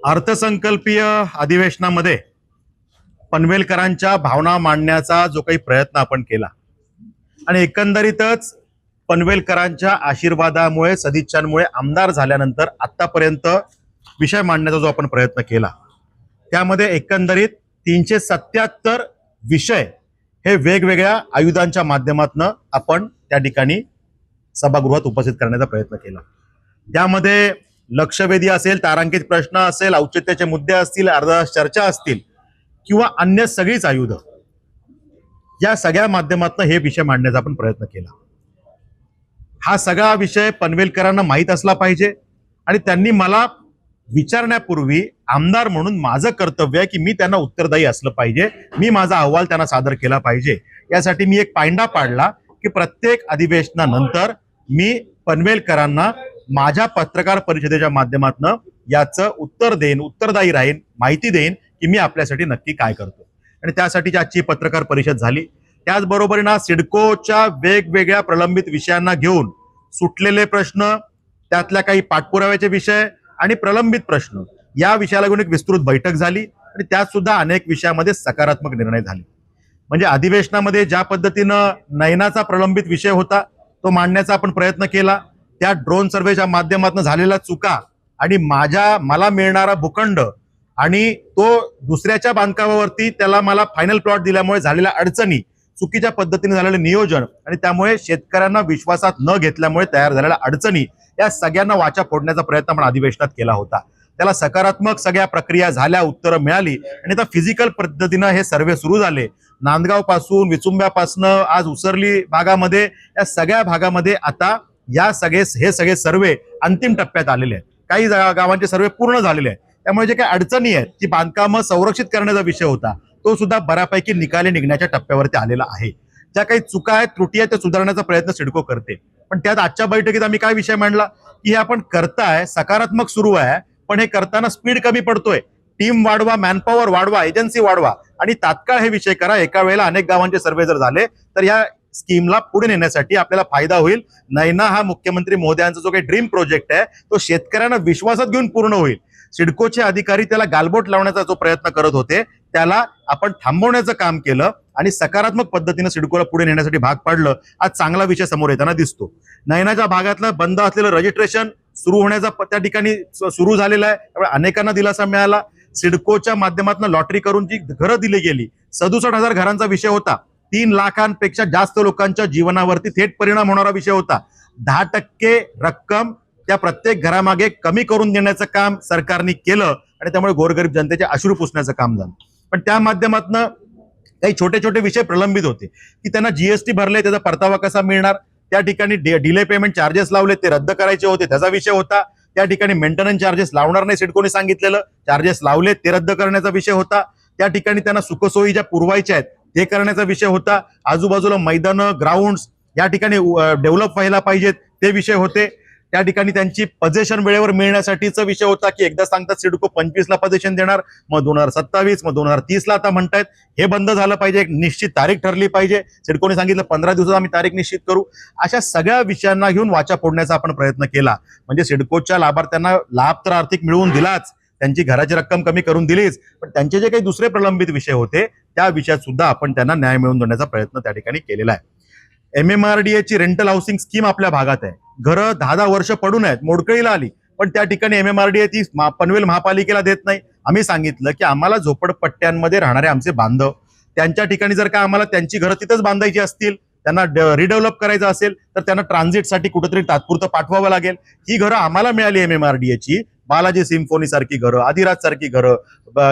अर्थसंकल्पीय अधिवेशनामध्ये पनवेलकरांच्या भावना मांडण्याचा जो काही प्रयत्न आपण केला आणि एकंदरीतच पनवेलकरांच्या आशीर्वादामुळे सदिच्छांमुळे आमदार झाल्यानंतर आतापर्यंत विषय मांडण्याचा जो आपण प्रयत्न केला त्यामध्ये एकंदरीत 377 विषय हे वेगवेगळ्या आयुधांच्या माध्यमातून आपण त्या ठिकाणी सभागृहात उपस्थित करण्याचा प्रयत्न केला। त्यामध्ये लक्षवेधी असेल, तारांकित प्रश्न असेल, औचित्याचे मुद्दे असतील, अर्धा चर्चा असतील किंवा अन्य सगळीच आयुध, या सगळ्या माध्यमातून हे विषय मांडण्याचा आपण प्रयत्न केला। हा सगळा विषय पनवेलकरांना माहीत असला पाहिजे आणि त्यांनी मला विचारण्यापूर्वी आमदार म्हणून माझं कर्तव्य आहे की मी त्यांना उत्तरदायी असलं पाहिजे, मी माझा अहवाल त्यांना सादर केला पाहिजे। यासाठी मी एक पायंडा पाडला की प्रत्येक अधिवेशनानंतर मी पनवेलकरांना माझ्या पत्रकार परिषदेच्या माध्यमातून याचं उत्तर देईन, उत्तरदायी राहीन, माहिती देईन की मी आपल्यासाठी नक्की काय करतो। आणि त्यासाठी आजची पत्रकार परिषद झाली। त्याचबरोबरीने सिडकोच्या वेगवेगळ्या प्रलंबित विषयांना घेऊन सुटलेले प्रश्न, त्यातल्या काही पाठपुराव्याचे विषय आणि प्रलंबित प्रश्न, या विषयाला घेऊन एक विस्तृत बैठक झाली आणि त्यात सुद्धा अनेक विषयामध्ये सकारात्मक निर्णय झाले। म्हणजे अधिवेशनामध्ये ज्या पद्धतीनं नयनाचा प्रलंबित विषय होता तो मांडण्याचा आपण प्रयत्न केला, त्या ड्रोन सर्वेच्या माध्यमातून झालेल्या चुका आणि मला मिळणारा भूखंड आणि तो दुसऱ्याच्या बांधकामावरती त्याला मला फायनल प्लॉट दिल्यामुळे झालेल्या अडचणी, चुकीच्या पद्धतीने झालेलं नियोजन आणि त्यामुळे शेतकऱ्यांना विश्वासात न घेतल्यामुळे तयार झालेल्या अडचणी, या सगळ्यांना वाचा फोडण्याचा प्रयत्न आपण अधिवेशनात केला होता। त्याला सकारात्मक सगळ्या प्रक्रिया झाल्या, उत्तरं मिळाली आणि आता फिजिकल पद्धतीनं हे सर्वे सुरू झाले। नांदगाव पासून, विचुंब्यापासून आज उसरली भागामध्ये, या सगळ्या भागामध्ये आता हे सगळे सर्वे अंतिम टप्प्यात आलेले आहेत। काही गावांचे सर्वे पूर्ण झालेले आहेत। त्यामुळे जे काही अडचणी आहेत, जी बांधकामं संरक्षित करण्याचा विषय होता, तो सुद्धा बऱ्यापैकी निकाली निघण्याच्या टप्प्यावरती आलेला आहे। ज्या काही चुका आहेत, त्रुटी आहेत, त्या सुधारण्याचा प्रयत्न सिडको करते। पण त्यात आजच्या बैठकीत आम्ही काय विषय मांडला की हे आपण करताय, सकारात्मक सुरू आहे, पण हे करताना स्पीड कमी पडतोय। टीम वाढवा, मॅनपॉवर वाढवा, एजन्सी वाढवा आणि तात्काळ हे विषय करा। एका वेळेला अनेक गावांचे सर्वे जर झाले तर या स्कीमला पुढे नेण्यासाठी आपल्याला फायदा होईल। नैना हा मुख्यमंत्री महोदयांचा जो काही ड्रीम प्रोजेक्ट आहे तो शेतकऱ्यांना विश्वासात घेऊन पूर्ण होईल। सिडकोचे अधिकारी त्याला गालबोट लावण्याचा जो प्रयत्न करत होते त्याला आपण थांबवण्याचं काम केलं आणि सकारात्मक पद्धतीने सिडकोला पुढे नेण्यासाठी भाग पाडलं। आज चांगला विषय समोर येताना दिसतो। नैनाच्या भागातलं बंद असलेलं रजिस्ट्रेशन सुरू होण्याचा त्या ठिकाणी सुरू झालेला आहे, त्यामुळे अनेकांना दिलासा मिळाला। सिडकोच्या माध्यमातून लॉटरी करून जी घरं दिली गेली, 67,000 घरांचा विषय होता, 3 लाखांपेक्षा जास्त लोकांच्या जीवनावरती थेट परिणाम होणारा विषय होता। 10% रक्कम त्या प्रत्येक घरामागे कमी करून देण्याचं काम सरकारने केलं आणि त्यामुळे गोरगरीब जनतेचे अश्रू पुसण्याचं काम झालं। पण त्या माध्यमातून काही छोटे छोटे विषय प्रलंबित होते की त्यांना जीएसटी भरले, त्याचा परतावा कसा मिळणार, त्या ठिकाणी डिले पेमेंट चार्जेस लावले, ते रद्द करायचे होते, त्याचा विषय होता। त्या ठिकाणी मेंटेनन्स चार्जेस लावणार नाही सिडकोने सांगितलेलं, चार्जेस लावले, ते रद्द करण्याचा विषय होता। त्या ठिकाणी त्यांना सुखसोयी ज्या पुरवायच्या आहेत ते करण्याचा विषय होता। आजूबाजूला मैदानं, ग्राउंड्स या ठिकाणी डेव्हलप व्हायला पाहिजेत, ते विषय होते। त्या ठिकाणी त्यांची पोझिशन वेळेवर मिळण्यासाठीचा विषय होता की एकदा सांगतात सिडको 25ला पोझिशन देणार, मग 2027, मग 2030ला आता म्हणतायत। हे बंद झालं पाहिजे, एक निश्चित तारीख ठरली पाहिजे। सिडकोने सांगितलं 15 दिवसात आम्ही तारीख निश्चित करू। अशा सगळ्या विषयांना घेऊन वाचा फोडण्याचा आपण प्रयत्न केला। म्हणजे सिडकोच्या लाभार्थ्यांना लाभ तर आर्थिक मिळवून दिलाच, त्यांची घराची रक्कम कमी करून दिलीच, पण त्यांचे जे काही दुसरे प्रलंबित विषय होते त्या विषयात सुद्धा आपण त्यांना न्याय मिळवून देण्याचा प्रयत्न त्या ठिकाणी केलेला आहे। MMRDA ची रेंटल हाऊसिंग स्कीम आपल्या भागात आहे। घरं 10-10 वर्ष पडून आहेत, मोडकळीला आली, पण त्या ठिकाणी MMRDA ती पनवेल महापालिकेला देत नाही। आम्ही सांगितलं की आम्हाला झोपडपट्ट्यांमध्ये राहणारे आमचे बांधव, त्यांच्या ठिकाणी जर का आम्हाला त्यांची घरं तिथंच बांधायची असतील, त्यांना रिडेव्हलप करायचं असेल तर त्यांना ट्रान्झिटसाठी कुठेतरी तात्पुरतं पाठवावं लागेल। ही घरं आम्हाला मिळाली MMRDA ची, बालाजी सिम्फोनी सारखी घरं, आदिराज सारखी घरं,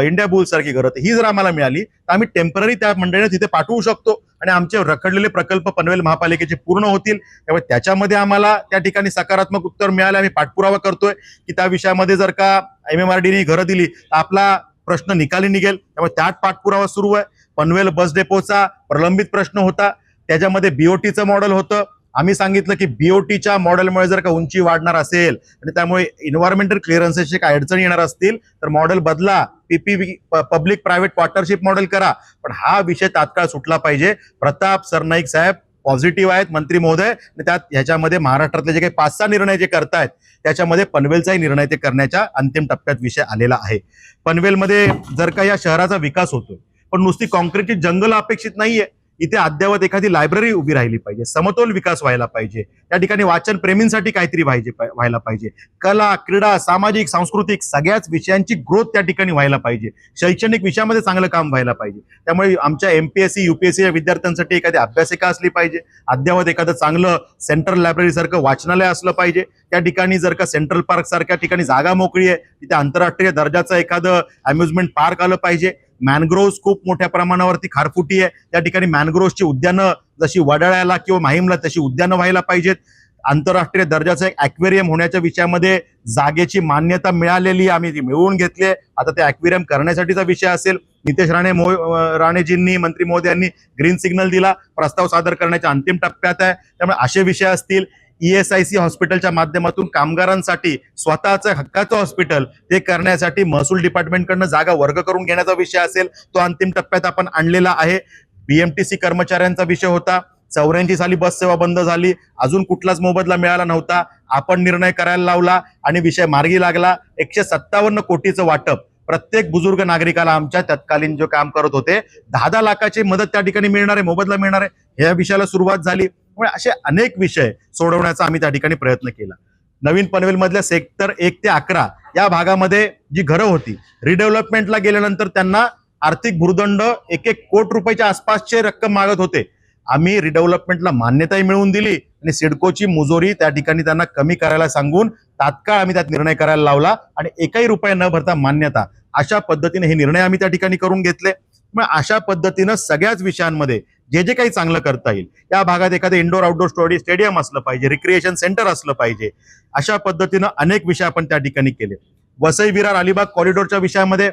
इंडिया बुल सारखी घरं, ही जर आम्हाला मिळाली तर आम्ही टेम्पररी त्या मंडळीने तिथे पाठवू शकतो आणि आमचे रखडलेले प्रकल्प पनवेल महापालिकेचे पूर्ण होतील। त्यामुळे त्याच्यामध्ये आम्हाला त्या ठिकाणी सकारात्मक उत्तर मिळाले। आम्ही पाठपुरावा करतोय की त्या विषयामध्ये जर का MMRDA घरं दिली तर आपला प्रश्न निकाली निघेल। त्यामुळे त्यात पाठपुरावा सुरू आहे। पनवेल बस डेपोचा प्रलंबित प्रश्न होता, त्याच्यामध्ये BOTचं मॉडेल होतं। आम्ही सांगितलं की BOTच्या मॉडेलमुळे जर का उंची वाढणार असेल आणि त्यामुळे एन्व्हायरमेंटल क्लिअरन्सेसचे काय अडचणी येणार असतील तर मॉडेल बदला, PPP public private partnership model करा, पण हा विषय तात्काळ सुटला पाहिजे। प्रताप सरनाईक साहेब पॉझिटिव्ह आहेत मंत्री महोदय. त्यात ह्याच्यामध्ये महाराष्ट्रातले जे काही 5-6 निर्णय जे करतायत त्याच्यामध्ये पनवेलचाही निर्णय ते करण्याच्या अंतिम टप्प्यात विषय आलेला आहे. पनवेलमध्ये जर का या शहराचा विकास होतोय, पण नुसती कॉन्क्रीटची जंगल अपेक्षित नाहीये. इथे अद्यावत एखादी लायब्ररी उभी राहिली पाहिजे, समतोल विकास व्हायला पाहिजे, त्या ठिकाणी वाचन प्रेमींसाठी काहीतरी व्हायला पाहिजे, कला, क्रीडा, सामाजिक, सांस्कृतिक सगळ्याच विषयांची ग्रोथ त्या ठिकाणी व्हायला पाहिजे, शैक्षणिक विषयामध्ये चांगलं काम व्हायला पाहिजे. त्यामुळे आमच्या MPSC UPSC या विद्यार्थ्यांसाठी एखादी अभ्यासिका असली पाहिजे, अद्यावत एखादं चांगलं सेंट्रल लायब्ररी सारखं वाचनालय असलं पाहिजे. त्या ठिकाणी जर का सेंट्रल पार्क सारख्या ठिकाणी जागा मोकळी आहे, तिथे आंतरराष्ट्रीय दर्जाचं एखादं अम्युजमेंट पार्क आलं पाहिजे. मॅनग्रोव्ह खूप मोठ्या प्रमाणावरती खारफुटी आहे, त्या ठिकाणी मॅनग्रोव्हची उद्यानं जशी वडाळ्याला किंवा माहीमला तशी उद्यानं व्हायला पाहिजेत. आंतरराष्ट्रीय दर्जाचं एक ॲक्वेरियम होण्याच्या विषयामध्ये जागेची मान्यता मिळालेली, आम्ही ती मिळवून घेतली. आता ते ॲक्वेरियम करण्यासाठीचा विषय असेल. नितेश राणेजींनी, मंत्री महोदयांनी ग्रीन सिग्नल दिला, प्रस्ताव सादर करण्याच्या अंतिम टप्प्यात आहे. त्यामुळे असे विषय असतील. ESIC हॉस्पिटलच्या माध्यमातून कामगारांसाठी स्वतःचं हक्काचं हॉस्पिटल ते करण्यासाठी महसूल डिपार्टमेंटकडनं जागा वर्ग करून घेण्याचा विषय असेल, तो अंतिम टप्प्यात आपण आणलेला आहे. BMTC कर्मचाऱ्यांचा विषय होता. 84 साली बस सेवा बंद झाली, अजून कुठलाच मोबदला मिळाला नव्हता. आपण निर्णय करायला लावला आणि विषय मार्गी लागला. 157 कोटीचं वाटप प्रत्येक बुजुर्ग नागरिकाला आमच्या तत्कालीन जो काम करत होते 10-10 लाखाची मदत त्या ठिकाणी मिळणार आहे, मोबदला मिळणार आहे, या विषयाला सुरुवात झाली. त्यामुळे असे अनेक विषय सोडवण्याचा आम्ही त्या ठिकाणी प्रयत्न केला. नवीन पनवेल मधल्या सेक्टर 1 ते 11 या भागामध्ये जी घरं होती, रिडेव्हलपमेंटला गेल्यानंतर त्यांना आर्थिक भूर्दंड 1-1 कोटी रुपयाच्या आसपासचे रक्कम मागत होते. आम्ही रिडेव्हलपमेंटला मान्यताही मिळवून दिली आणि सिडकोची मुजोरी त्या ठिकाणी त्यांना कमी करायला सांगून तात्काळ आम्ही त्यात निर्णय करायला लावला आणि 1ही रुपया न भरता मान्यता, अशा पद्धतीने हे निर्णय आम्ही त्या ठिकाणी करून घेतले. मग अशा पद्धतीनं सगळ्याच विषयांमध्ये जे जे काही चांगलं करता येईल, या भागात एखादं इंडोर आउटडोर स्टेडियम असलं पाहिजे, रिक्रिएशन सेंटर असलं पाहिजे, अशा पद्धतीनं अनेक विषय आपण त्या ठिकाणी केले. वसई विरार अलिबाग कॉरिडॉरच्या विषयामध्ये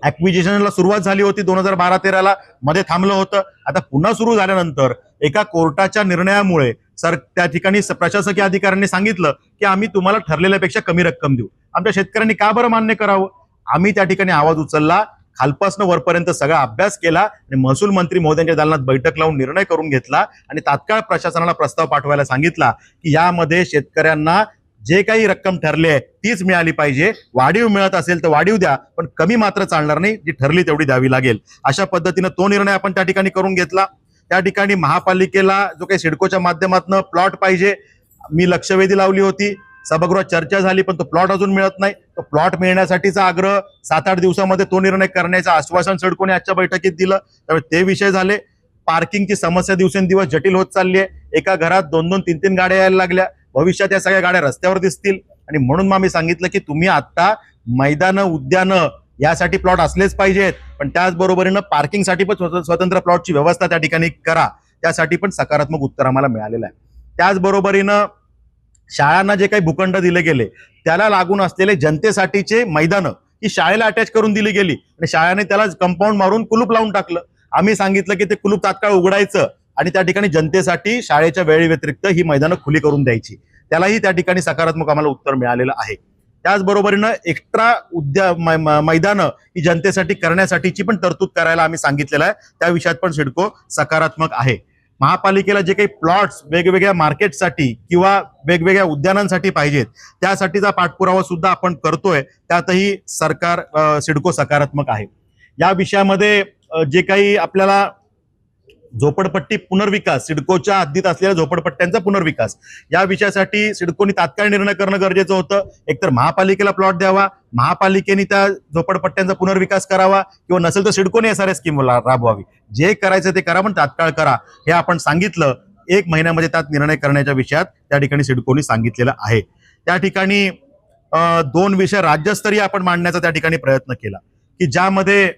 ऍक्विजिशनला सुरुवात झाली होती 2012-13ला, मध्ये थांबलं होतं. आता पुन्हा सुरू झाल्यानंतर एका कोर्टाच्या निर्णयामुळे त्या ठिकाणी प्रशासकीय अधिकाऱ्यांनी सांगितलं की आम्ही तुम्हाला ठरलेल्यापेक्षा कमी रक्कम देऊ. आमच्या शेतकऱ्यांनी का बरं मान्य करावं? आम्ही त्या ठिकाणी आवाज उचलला, खालपासून वरपर्यंत सगळा अभ्यास केला आणि महसूल मंत्री महोदयांच्या दालनात बैठक लावून निर्णय करून घेतला आणि तात्काळ प्रशासनाला प्रस्ताव पाठवायला सांगितला की यामध्ये शेतकऱ्यांना जे काही रक्कम ठरली आहे तीच मिळाली पाहिजे. वाढीव मिळत असेल तर वाढीव द्या, पण कमी मात्र चालणार नाही, जी ठरली तेवढी द्यावी लागेल. अशा पद्धतीनं तो निर्णय आपण त्या ठिकाणी करून घेतला. त्या ठिकाणी महापालिकेला जो काही सिडकोच्या माध्यमातून प्लॉट पाहिजे, मी लक्षवेधी लावली होती, सभागृहात चर्चा झाली, पण तो प्लॉट अजून मिळत नाही. तो प्लॉट मिळण्यासाठीचा आग्रह 7-8 दिवसामध्ये तो निर्णय करण्याचं आश्वासन सिडकोने आजच्या बैठकीत दिलं. त्यामुळे ते विषय झाले. पार्किंगची समस्या दिवसेंदिवस जटिल होत चालली आहे. एका घरात 2-2, 3-3 गाड्या यायला लागल्या. भविष्यात या सगळ्या गाड्या रस्त्यावर दिसतील आणि म्हणून मग मी सांगितलं की तुम्ही आता मैदानं, उद्यानं यासाठी प्लॉट असलेच पाहिजेत, पण त्याचबरोबरीनं पार्किंगसाठी पण स्वतंत्र प्लॉटची व्यवस्था त्या ठिकाणी करा. त्यासाठी पण सकारात्मक उत्तर आम्हाला मिळालेलं आहे. त्याचबरोबरीनं शाळांना जे काही भूखंड दिले गेले त्याला लागून असलेले जनतेसाठीचे मैदानं ही शाळेला अटॅच करून दिली गेली आणि शाळेने त्याला कंपाऊंड मारून कुलूप लावून टाकलं. आम्ही सांगितलं की ते कुलूप तात्काळ उघडायचं आणि त्या ठिकाणी जनतेसाठी शाळेच्या वेळे व्यतिरिक्त ही मैदानं खुली करून द्यायची. त्यालाही त्या ठिकाणी सकारात्मक आम्हाला उत्तर मिळालेलं आहे. त्याचबरोबरीनं एक्स्ट्रा मैदानं ही जनतेसाठी करण्यासाठीची पण तरतूद करायला आम्ही सांगितलेलं आहे. त्या विषयात पण सिडको सकारात्मक आहे. महापालिकेला जे काही प्लॉट्स वेगवेगळ्या मार्केटसाठी किंवा वेगवेगळ्या उद्यानांसाठी पाहिजेत त्यासाठीचा पाठपुरावा सुद्धा आपण करतोय. त्यातही सरकार सिडको सकारात्मक आहे. या विषयामध्ये जे काही आपल्याला झोपडपट्टी पुनर्विकास, सिडकोच्या हद्दीत असलेल्या झोपडपट्ट्यांचा पुनर्विकास, या विषयासाठी सिडकोनी तात्काळ निर्णय करणं गरजेचं होतं. एकतर महापालिकेला प्लॉट द्यावा, महापालिकेने त्या झोपडपट्ट्यांचा पुनर्विकास करावा, किंवा नसेल तर सिडकोने SRA स्कीम राबवावी. जे करायचं ते करा, पण तात्काळ करा, हे आपण सांगितलं. 1 महिन्यामध्ये त्यात निर्णय करण्याच्या विषयात त्या ठिकाणी सिडकोनी सांगितलेलं आहे. त्या ठिकाणी 2 विषय राज्यस्तरीय आपण मांडण्याचा त्या ठिकाणी प्रयत्न केला की ज्यामध्ये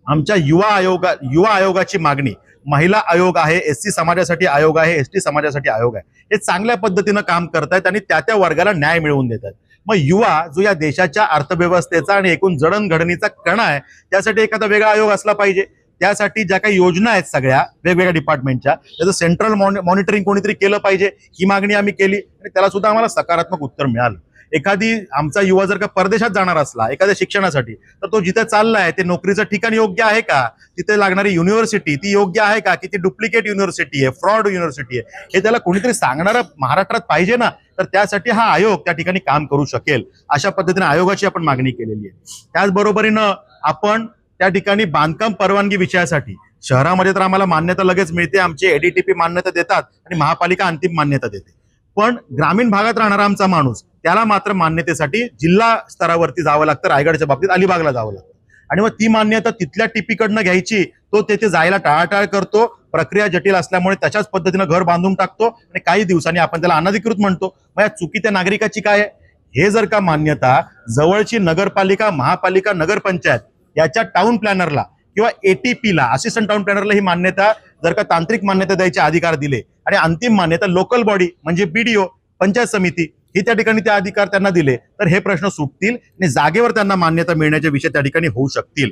आमच्या युवा आयोगाची मागणी, महिला आयोग आहे, SC समाजासाठी आयोग आहे, ST समाजासाठी आयोग आहे, हे चांगल्या पद्धतीनं काम करतायत आणि त्या वर्गाला न्याय मिळवून देतात. मग युवा जो या देशाच्या अर्थव्यवस्थेचा आणि एकूण जडणघडणीचा कणा आहे, त्यासाठी एखादा वेगळा आयोग असला पाहिजे. त्यासाठी ज्या काही योजना आहेत सगळ्या वेगवेगळ्या डिपार्टमेंटच्या, त्याचं सेंट्रल मॉनिटरिंग कोणीतरी केलं पाहिजे, ही मागणी आम्ही केली आणि त्याला सुद्धा आम्हाला सकारात्मक उत्तर मिळालं. एखादी आमचा युवा जर का परदेशात जाणार असला एखाद्या शिक्षणासाठी, तर तो जिथे चाललाय ते नोकरीचं ठिकाण योग्य आहे का, तिथे लागणारी युनिव्हर्सिटी ती योग्य आहे का, की ती डुप्लिकेट युनिव्हर्सिटी आहे, फ्रॉड युनिव्हर्सिटी आहे, हे त्याला कोणीतरी सांगणारं महाराष्ट्रात पाहिजे ना. तर त्यासाठी हा आयोग त्या ठिकाणी काम करू शकेल, अशा पद्धतीने आयोगाची आपण मागणी केलेली आहे. त्याचबरोबरीनं आपण त्या ठिकाणी बांधकाम परवानगी विषयासाठी शहरामध्ये तर आम्हाला मान्यता लगेच मिळते, आमचे एडीटीपी मान्यता देतात आणि महापालिका अंतिम मान्यता देते. पण ग्रामीण भागात राहणारा आमचा माणूस, त्याला मात्र मान्यतेसाठी जिल्हा स्तरावरती जावं लागतं. रायगडच्या बाबतीत अलिबागला जावं लागतं आणि मग ती मान्यता तिथल्या टीपीकडनं घ्यायची. तो तेथे जायला टाळाटाळ करतो, प्रक्रिया जटिल असल्यामुळे त्याच्याच पद्धतीनं घर बांधून टाकतो आणि काही दिवसांनी आपण त्याला अनधिकृत म्हणतो. मग या चुकी त्या नागरिकाची काय आहे? हे जर का मान्यता जवळची नगरपालिका, महापालिका, नगरपंचायत याच्या टाउन प्लॅनरला किंवा एटीपीला, असिस्टंट टाउन प्लॅनरला ही मान्यता जर का तांत्रिक मान्यता द्यायचे अधिकार दिले आणि अंतिम मान्यता लोकल बॉडी म्हणजे बीडीओ, पंचायत समिती ही त्या ठिकाणी ते अधिकार त्यांना दिले, तर हे प्रश्न सुटतील आणि जागेवर त्यांना मान्यता मिळण्याचे विषय त्या ठिकाणी होऊ शकतील.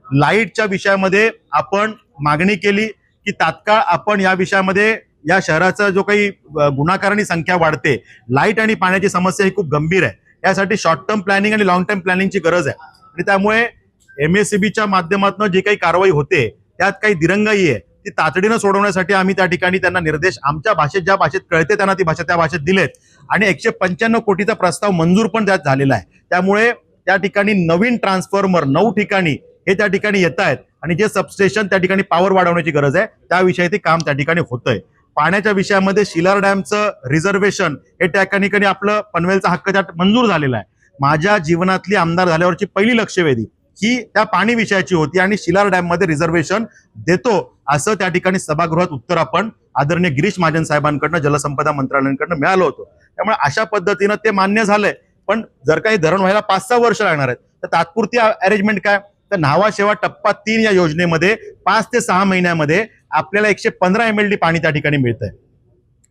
लाईटच्या विषयामध्ये आपण मागणी केली की तात्काळ आपण या विषयामध्ये, या शहराचा जो काही गुणाकारांनी संख्या वाढते, लाईट आणि पाण्याची समस्या ही खूप गंभीर आहे. यासाठी शॉर्ट टर्म प्लॅनिंग आणि लॉंग टर्म प्लॅनिंगची गरज आहे आणि त्यामुळे MSCBच्या माध्यमातून जी काही कारवाई होते त्यात काही दिरंगाई आहे, ती तातडीनं सोडवण्यासाठी आम्ही त्या ठिकाणी त्यांना निर्देश आमच्या भाषेत, ज्या भाषेत कळते त्यांना ती भाषा त्या भाषेत दिलेत आणि 195 कोटीचा प्रस्ताव मंजूर पण त्यात झालेला आहे. त्यामुळे त्या ठिकाणी नवीन ट्रान्सफॉर्मर 9 ठिकाणी हे त्या ठिकाणी येत आहेत आणि जे सबस्टेशन त्या ठिकाणी पॉवर वाढवण्याची गरज आहे त्याविषयी ते काम त्या ठिकाणी होतंय. पाण्याच्या विषयामध्ये शिलार डॅमचं रिझर्वेशन हे त्या ठिकाणी आपलं पनवेलचा हक्क त्यात मंजूर झालेला आहे. माझ्या जीवनातली आमदार झाल्यावरची पहिली लक्षवेधी ही त्या पाणी विषयाची होती आणि शिलार डॅम मध्ये रिझर्वेशन देतो असं त्या ठिकाणी सभागृहात उत्तर आपण आदरणीय गिरीश महाजन साहेबांकडनं, जलसंपदा मंत्रालयाकडनं मिळालं होतं. त्यामुळे अशा पद्धतीनं ते मान्य झालंय. पण जर काही धरण व्हायला 5-6 वर्ष लागणार आहेत, तर तात्पुरती अरेंजमेंट काय, तर न्हावा शेवा टप्पा 3 या योजनेमध्ये 5 ते 6 महिन्यामध्ये आपल्याला 115 MLD पाणी त्या ठिकाणी मिळतंय.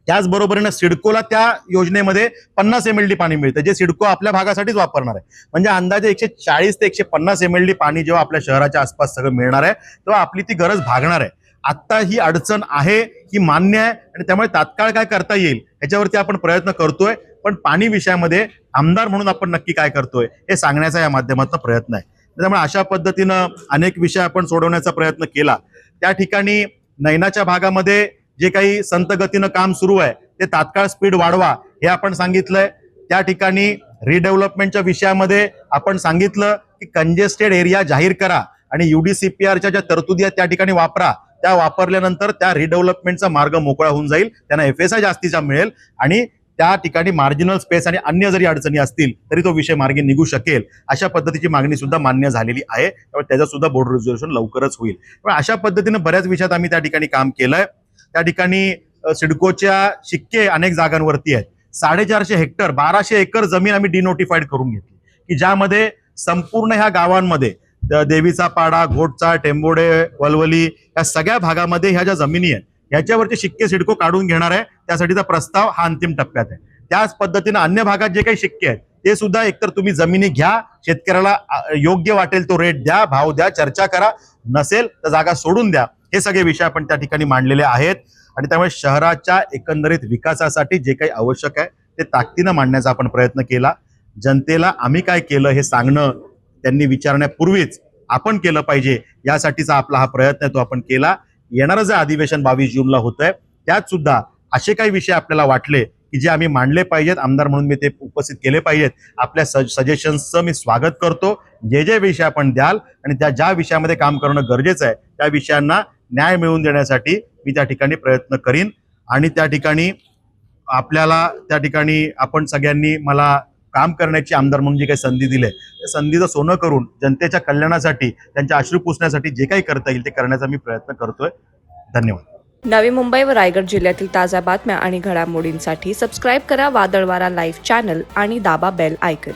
त्याचबरोबरीनं सिडकोला त्या योजनेमध्ये 50 MLD पाणी मिळतं, जे सिडको आपल्या भागासाठीच वापरणार आहे. म्हणजे अंदाजे 140 ते 150 MLD पाणी जेव्हा आपल्या शहराच्या आसपास सगळं मिळणार आहे तेव्हा आपली ती गरज भागणार आहे. आता ही अडचण आहे, ही मान्य आहे आणि त्यामुळे तात्काळ काय करता येईल याच्यावरती आपण प्रयत्न करतोय. पण पाणी विषयामध्ये आमदार म्हणून आपण नक्की काय करतोय हे सांगण्याचा या माध्यमातून प्रयत्न आहे. त्यामुळे अशा पद्धतीनं अनेक विषय आपण सोडवण्याचा प्रयत्न केला. त्या ठिकाणी नैनाच्या भागामध्ये जे काही संत गतीनं काम सुरू आहे ते तात्काळ स्पीड वाढवा हे आपण सांगितलंय. त्या ठिकाणी रिडेव्हलपमेंटच्या विषयामध्ये आपण सांगितलं की कंजेस्टेड एरिया जाहीर करा आणि UDCPRच्या ज्या तरतुदी आहेत त्या ठिकाणी वापरा. त्या वापरल्यानंतर त्या रिडेव्हलपमेंटचा मार्ग मोकळा होऊन जाईल, त्यांना FSI जास्तीचा मिळेल आणि त्या ठिकाणी मार्जिनल स्पेस आणि अन्य जरी अडचणी असतील तरी तो विषय मार्गी निघू शकेल. अशा पद्धतीची मागणी सुद्धा मान्य झालेली आहे. त्यामुळे त्याचं सुद्धा बोर्ड रिझोल्युशन लवकरच होईल. पण अशा पद्धतीने बऱ्याच विषयात आम्ही त्या ठिकाणी काम केलंय. त्या ठिकाणी सिडकोच्या शिक्के अनेक जागांवरती आहेत. 450 हेक्टर 1200 एकर जमीन आम्ही डिनोटिफाईड करून घेतली, की ज्यामध्ये संपूर्ण ह्या गावांमध्ये देवीचा पाडा, घोटचा, टेंबोडे, वलवली या सगळ्या भागामध्ये ह्या ज्या जमिनी आहेत याच्यावरचे शिक्के सिडको काढून घेणार आहे. त्यासाठीचा प्रस्ताव हा अंतिम टप्प्यात आहे. त्याच पद्धतीने अन्य भागात जे काही शिक्के आहेत ते सुद्धा एकतर तुम्ही जमिनी घ्या, शेतकऱ्याला योग्य वाटेल तो रेट द्या, भाव द्या, चर्चा करा, नसेल तर जागा सोडून द्या. हे सगळे विषय आपण त्या ठिकाणी मांडलेले आहेत आणि त्यामुळे शहराच्या एकंदरीत विकासासाठी जे काही आवश्यक आहे ते ताकदीनं मांडण्याचा आपण प्रयत्न केला. जनतेला आम्ही काय केलं हे सांगणं त्यांनी विचारण्यापूर्वीच आपण केलं पाहिजे, यासाठीचा आपला हा प्रयत्न आहे तो आपण केला. येणारं जे अधिवेशन 22 जूनला होतंय त्यात सुद्धा असे काही विषय आपल्याला वाटले की जे आम्ही मांडले पाहिजेत, आमदार म्हणून मी ते उपस्थित केले पाहिजेत. आपल्या सजेशन्सचं मी स्वागत करतो. जे जे विषय आपण द्याल आणि त्या ज्या विषयामध्ये काम करणं गरजेचं आहे त्या विषयांना न्याय मिळवून देण्यासाठी मी त्या ठिकाणी प्रयत्न करीन. आणि त्या ठिकाणी आपल्याला त्या ठिकाणी आपण सगळ्यांनी मला काम करण्याची आमदार म्हणून जी काही संधी दिली आहे त्या संधीचं सोनं करून जनतेच्या कल्याणासाठी, त्यांच्या अश्रू पुसण्यासाठी जे काही करता येईल ते करण्याचा मी प्रयत्न करतोय. धन्यवाद. नवी मुंबई व रायगड जिल्ह्यातील ताज्या बातम्या आणि घडामोडींसाठी सबस्क्राईब करा वादळवारा लाईव्ह चॅनल आणि दाबा बेल आयकन.